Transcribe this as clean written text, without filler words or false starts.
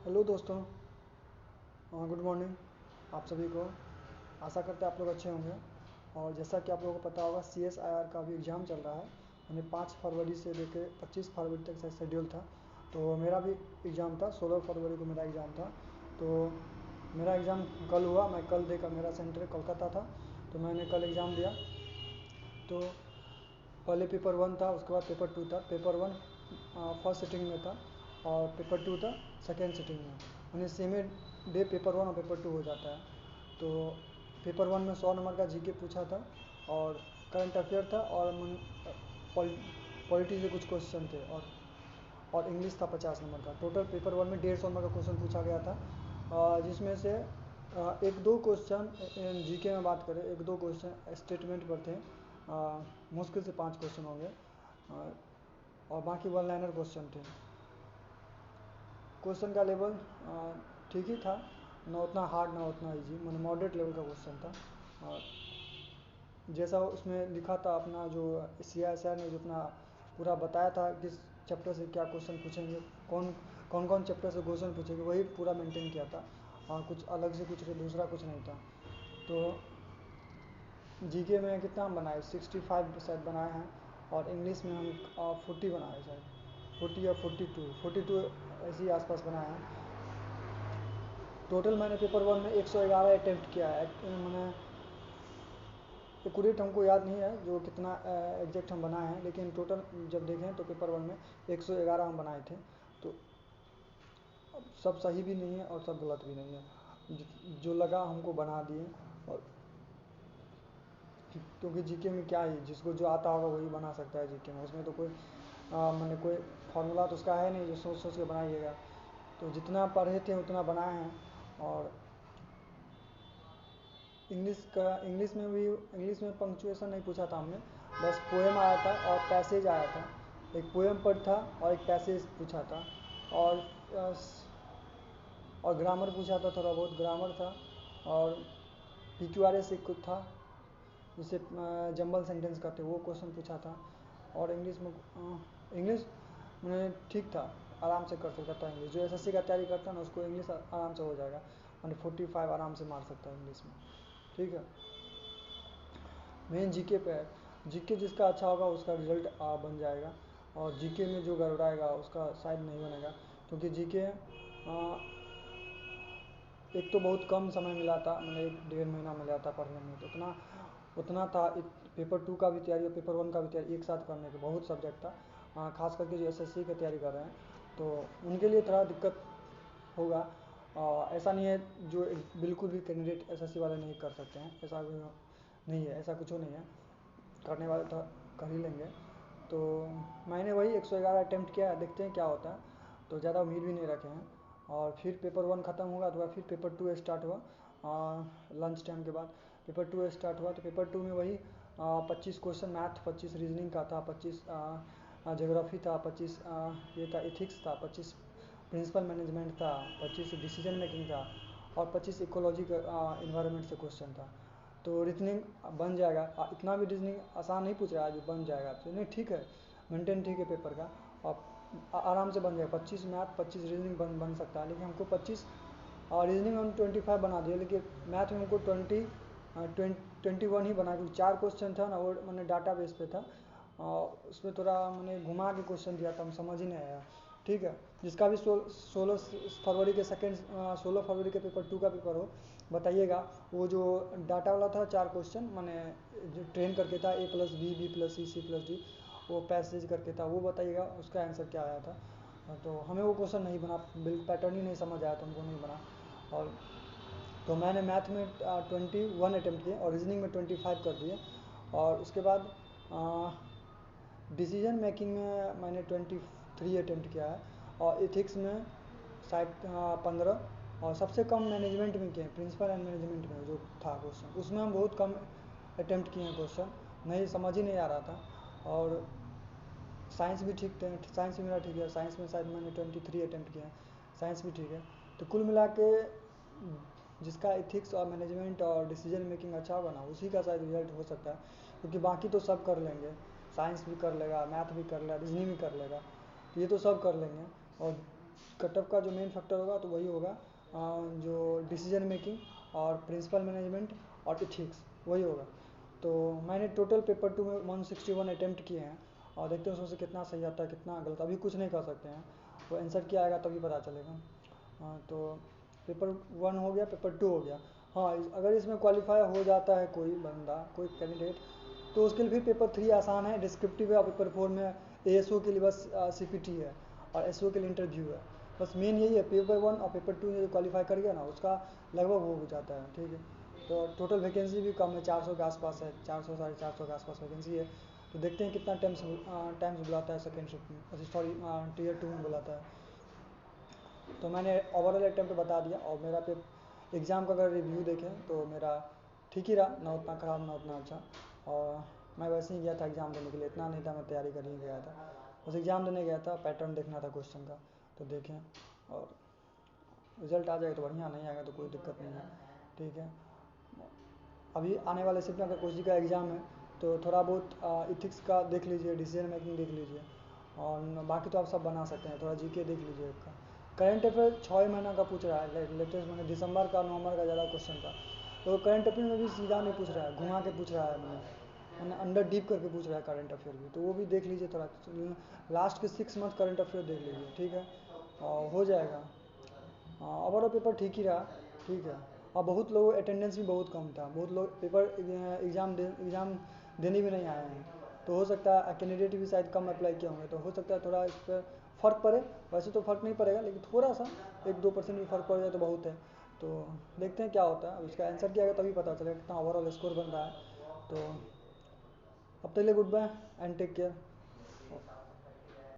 Hello दोस्तों। Good morning आप सभी को। आशा करते हैं आप लोग अच्छे होंगे। और जैसा कि आप लोगों को पता होगा CSIR का भी एग्ज़ाम चल रहा है। यानी 5 फरवरी से लेकर 25 फरवरी तक से शेड्यूल था। तो मेरा भी एग्ज़ाम था, 16 फरवरी को मेरा एग्ज़ाम था। तो मेरा एग्ज़ाम कल हुआ, मैं कल देकर, मेरा सेंटर कोलकाता था, तो मैंने कल एग्ज़ाम दिया। तो पहले पेपर 1 था, उसके बाद पेपर 2 था। पेपर 1 फर्स्ट सिटिंग में था और पेपर 2 था सेकेंड सिटिंग में। यानी सेम डे पेपर 1 और पेपर 2 हो जाता है। तो पेपर 1 में 100 नंबर का जीके पूछा था और करंट अफेयर था और पॉलिटी से कुछ क्वेश्चन थे और इंग्लिश था 50 नंबर का। टोटल पेपर 1 में 150 नंबर का क्वेश्चन पूछा गया था, जिसमें से एक दो क्वेश्चन जीके में बात करें, एक दो क्वेश्चन स्टेटमेंट पर थे। मुश्किल से 5 क्वेश्चन होंगे और बाकी वन लाइनर क्वेश्चन थे। क्वेश्चन का लेवल ठीक ही था, ना उतना हार्ड ना उतना इजी, मैंने मॉडरेट लेवल का क्वेश्चन था। और जैसा उसमें लिखा था, अपना जो CSIR ने जो अपना पूरा बताया था किस चैप्टर से क्या क्वेश्चन पूछेंगे, कौन कौन कौन चैप्टर से क्वेश्चन पूछेंगे, वही पूरा मेंटेन किया था। कुछ अलग से कुछ दूसरा कुछ नहीं था। तो जीके में कितना हम बनाए, 65 शायद बनाए हैं। और इंग्लिश में हम 40 बनाए, शायद 40 या 42 ऐसे ही आसपास बनाए हैं। टोटल मैंने पेपर 1 में 111 अटैम्प्ट किया है। मैंने एक्यूरेट हमको याद नहीं है जो कितना एग्जैक्ट हम बनाए हैं, लेकिन टोटल जब देखें तो पेपर 1 में 111 हम बनाए थे। तो सब सही भी नहीं है और सब गलत भी नहीं है, जो लगा हमको बना दिए। और क्योंकि जीके में क्या है, जिसको जो आता होगा वही बना सकता है जीके में। उसमें तो कोई मैंने कोई फार्मूला तो उसका है नहीं जो सोच सोच के बनाइएगा। तो जितना पढ़े थे उतना बनाए हैं। और इंग्लिश में पंक्चुएशन नहीं पूछा था हमने, बस पोएम आया था और पैसेज आया था। एक पोएम पर था और एक पैसेज पूछा था। और और ग्रामर पूछा था, थोड़ा बहुत ग्रामर था। और PQRS से कुछ था जिसे जंबल सेंटेंस कहते हैं, वो क्वेश्चन पूछा था। और इंग्लिश मैंने ठीक था, आराम से कर सकता था इंग्लिश। जो SSC का तैयारी करता है ना, उसको इंग्लिश आराम से हो जाएगा। मैंने 45 आराम से मार सकता है इंग्लिश में। ठीक है। मेन जीके पे है, जीके जिसका अच्छा होगा उसका रिजल्ट बन जाएगा। और जीके में जो गड़बड़ाएगा उसका शायद नहीं बनेगा, क्योंकि जीके एक तो बहुत कम समय मिला था, मैंने 1-1.5 महीना मिला था पढ़ने में, तो उतना उतना था। पेपर 2 का भी तैयारी और पेपर 1 का भी तैयारी एक साथ करने के बहुत सब्जेक्ट था। खास करके जो SSC की तैयारी कर रहे हैं तो उनके लिए थोड़ा दिक्कत होगा। ऐसा नहीं है जो बिल्कुल भी कैंडिडेट SSC वाले नहीं कर सकते हैं, ऐसा नहीं है, ऐसा कुछ नहीं है। करने वाले तो कर ही लेंगे। तो मैंने वही 111 अटैम्प्ट किया, देखते हैं क्या होता है। तो ज़्यादा उम्मीद भी नहीं रखे हैं। और फिर पेपर 1 ख़त्म होगा तो फिर पेपर 2 स्टार्ट हुआ। लंच टाइम के बाद पेपर 2 स्टार्ट हुआ। तो पेपर 2 में वही 25 क्वेश्चन मैथ, 25 रीजनिंग का था, 25 ज्योग्राफी था, 25 ये था इथिक्स था, 25 प्रिंसिपल मैनेजमेंट था, 25 डिसीजन मेकिंग था और 25 इकोलॉजी का इन्वायरमेंट से क्वेश्चन था। तो रीजनिंग बन जाएगा। इतना भी रीजनिंग आसान नहीं पूछ रहा है, जो बन जाएगा आपसे। नहीं ठीक है, मेंटेन ठीक है पेपर का। और आराम से बन जाएगा। 25 मैथ, 25 रीजनिंग बन सकता है। लेकिन हमको 25 और रीजनिंग में हम 25 बना दिए, लेकिन मैथ में हमको 21 ही बना, क्योंकि 4 क्वेश्चन था ना, वो मैंने डाटा बेस पे था। उसमें थोड़ा मैंने घुमा के क्वेश्चन दिया था, हम समझ ही नहीं आया। ठीक है। जिसका भी 16 फरवरी के 16 फरवरी के पेपर 2 का पेपर हो, बताइएगा। वो जो डाटा वाला था 4 क्वेश्चन, मैंने जो ट्रेन करके था A+B, B+C, C+D, वो पैसेज करके था, वो बताइएगा उसका आंसर क्या आया था। तो हमें वो क्वेश्चन नहीं बना, बिल्कुल पैटर्न ही नहीं समझ आया, तो हमको नहीं बना। और तो मैंने मैथ में 21 अटैम्प्ट किए और रीजनिंग में 25 कर दिए। और उसके बाद डिसीजन मेकिंग में मैंने 23 अटैम्प्ट किया है। और इथिक्स में शायद 15। और सबसे कम मैनेजमेंट में किए, प्रिंसिपल एंड मैनेजमेंट में जो था क्वेश्चन, उसमें हम बहुत कम अटैम्प्ट किए हैं क्वेश्चन, नहीं समझ ही नहीं आ रहा था। और साइंस भी ठीक थे, साइंस भी मेरा ठीक है, साइंस में शायद मैंने 23 अटैम्प्ट किए हैं, साइंस भी ठीक है। तो कुल मिला के जिसका इथिक्स और मैनेजमेंट और डिसीजन मेकिंग अच्छा होगा ना, उसी का शायद रिजल्ट हो सकता है। क्योंकि बाकी तो सब कर लेंगे, साइंस भी कर लेगा, मैथ भी कर लेगा, रीजनिंग भी कर लेगा, तो ये तो सब कर लेंगे। और कट ऑफ का जो मेन फैक्टर होगा तो वही होगा जो डिसीजन मेकिंग और प्रिंसिपल मैनेजमेंट और इथिक्स, वही होगा। तो मैंने टोटल पेपर 2 में 161 अटैम्प्ट किए हैं और देखते हैं उसमें से कितना सही आता है कितना गलत, अभी कुछ नहीं कर सकते हैं, वो आंसर क्या आएगा तभी पता चलेगा। तो पेपर 1 हो गया, पेपर 2 हो गया। हाँ, अगर इसमें क्वालिफाई हो जाता है कोई बंदा, कोई कैंडिडेट, तो उसके लिए भी पेपर 3 आसान है, डिस्क्रिप्टिव है, और पेपर 4 में एएसओ के लिए बस सीपीटी है और एसओ के लिए इंटरव्यू है। बस मेन यही है, पेपर 1 और पेपर 2 में जो क्वालिफाई कर गया ना उसका लगभग हो जाता है, ठीक है। तो टोटल वैकेंसी भी कम है, 400 के आसपास है, 400 450 के आसपास वैकेंसी है। तो देखते हैं कितना टाइम्स बुलाता है सेकेंड शिफ्ट में, सॉरी टीयर 2 में बुलाता है। तो मैंने ओवरऑल अटैम्प्ट बता दिया, और मेरा एग्ज़ाम का अगर रिव्यू देखें तो मेरा ठीक ही रहा, ना उतना ख़राब ना उतना अच्छा। और मैं वैसे ही गया था एग्ज़ाम देने के लिए, इतना नहीं था, मैं तैयारी कर ही गया था, बस एग्ज़ाम देने गया था, पैटर्न देखना था क्वेश्चन का। तो देखें, और रिज़ल्ट आ जाएगा तो बढ़िया, नहीं आएगा तो कोई दिक्कत नहीं है, ठीक है। अभी आने वाले शिफ्ट में अगर कोई का एग्ज़ाम है तो थोड़ा बहुत इथिक्स का देख लीजिए, डिसीजन मेकिंग देख लीजिए, और बाकी तो आप सब बना सकते हैं, थोड़ा जीके देख लीजिए उसका। करंट अफेयर 6 महीना का पूछ रहा है, लेटेस्ट मैंने दिसंबर का नवंबर का ज़्यादा क्वेश्चन था। तो करंट अफेयर में भी सीधा नहीं पूछ रहा है, घुमा के पूछ रहा है, मैंने अंडर डीप करके पूछ रहा है करंट अफेयर भी, तो वो भी देख लीजिए थोड़ा, लास्ट के 6 मंथ करंट अफेयर देख लीजिए, ठीक है, और हो जाएगा। ओवरऑल पेपर ठीक ही रहा, ठीक है। और बहुत लोग अटेंडेंस भी बहुत कम था, बहुत लोग पेपर एग्ज़ाम देने भी नहीं आए हैं, तो हो सकता है कैंडिडेट भी शायद कम अप्लाई किए होंगे, तो हो सकता है थोड़ा इस पर फ़र्क पड़े। वैसे तो फ़र्क नहीं पड़ेगा, लेकिन थोड़ा सा 1-2% भी फ़र्क पड़ जाए तो बहुत है। तो देखते हैं क्या होता है, अब इसका आंसर क्या आएगा तभी पता चलेगा कितना ओवरऑल स्कोर बन रहा है। तो अब तक के लिए goodbye and take care.